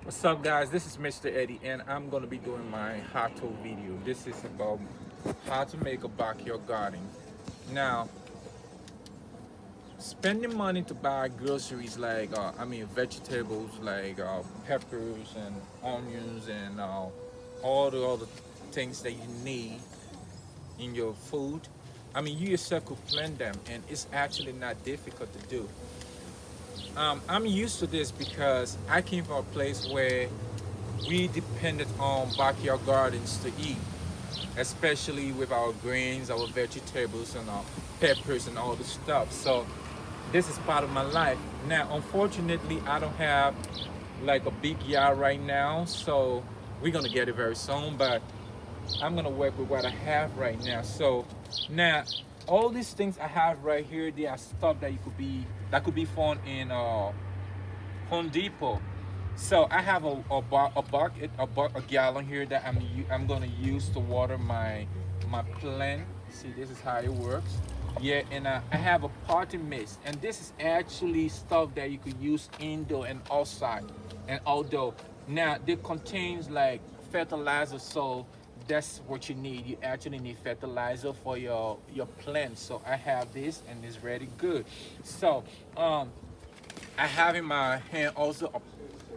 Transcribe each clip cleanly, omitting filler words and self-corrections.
What's up, guys? This is Mr. Eddie, and I'm gonna be doing my how-to video. This is about how to make a backyard garden. Now, spending money to buy groceries like vegetables like peppers and onions and all the other things that you need in your food. You yourself could plant them, and it's actually not difficult to do. I'm used to this because I came from a place where we depended on backyard gardens to eat, especially with our grains, our vegetables, and our peppers and all the stuff. So this is part of my life. Now, unfortunately, I don't have like a big yard right now, so we're gonna get it very soon. But I'm gonna work with what I have right now. So now, all these things I have right here, they are stuff that could be found in Home Depot. So I have a bucket, a gallon here that I'm gonna use to water my plant. See, this is how it works. Yeah, and I have a potting mix, and this is actually stuff that you could use indoor and outside and outdoor. Now, it contains like fertilizer, so that's what you need. You actually need fertilizer for your plant. So I have this, and it's really good. So I have in my hand also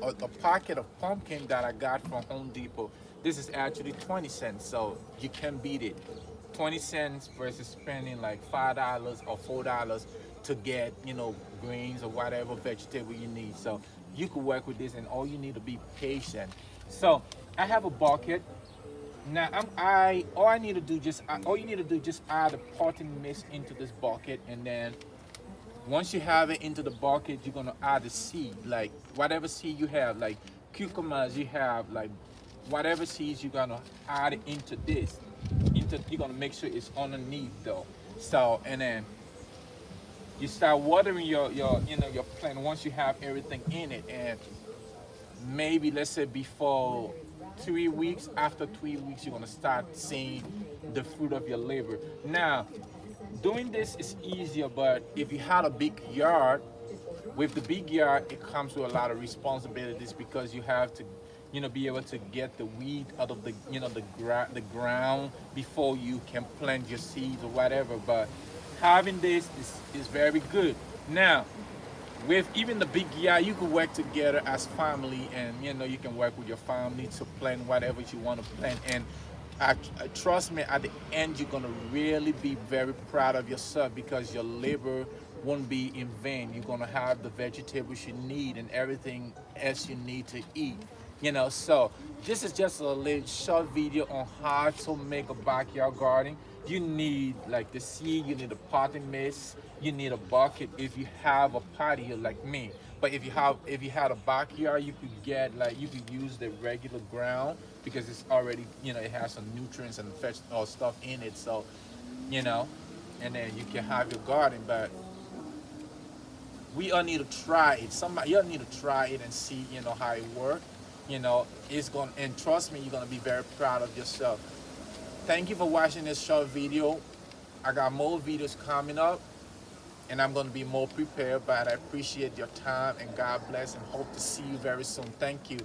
a pocket of pumpkin that I got from Home Depot. This is actually 20 cents, so you can beat it. 20 cents versus spending like $5 or $4 to get, greens or whatever vegetable you need. So you could work with this, and all you need to be patient. So I have a bucket. Now all you need to do just add a potting mix into this bucket, and then once you have it into the bucket, you're gonna add the seed, like whatever seed you have, like cucumbers you have, like whatever seeds you're gonna add it into this. You're gonna make sure it's underneath though. So and then you start watering your plant once you have everything in it, and maybe let's say before 3 weeks, after 3 weeks, you're gonna start seeing the fruit of your labor. Now, doing this is easier, but if you had a big yard, with the big yard, it comes with a lot of responsibilities because you have to, be able to get the weed out of the ground before you can plant your seeds or whatever. But having this is very good. Now, with even the big yard, you can work together as family, and you can work with your family to plant whatever you want to plant. And trust me, at the end, you're gonna really be very proud of yourself because your labor won't be in vain. You're gonna have the vegetables you need and everything else you need to eat. So this is just a little short video on how to make a backyard garden. You need like the seed, you need a potting mix, you need a bucket if you have a patio like me. But if you had a backyard, you could use the regular ground because it's already, it has some nutrients and stuff in it. So you know and then you can have your garden. But we all need to try it. Somebody, you all need to try it and see, how it works. It's going, and trust me, you're gonna be very proud of yourself. Thank you for watching this short video. I got more videos coming up, and I'm gonna be more prepared. But I appreciate your time, and God bless, and hope to see you very soon. Thank you.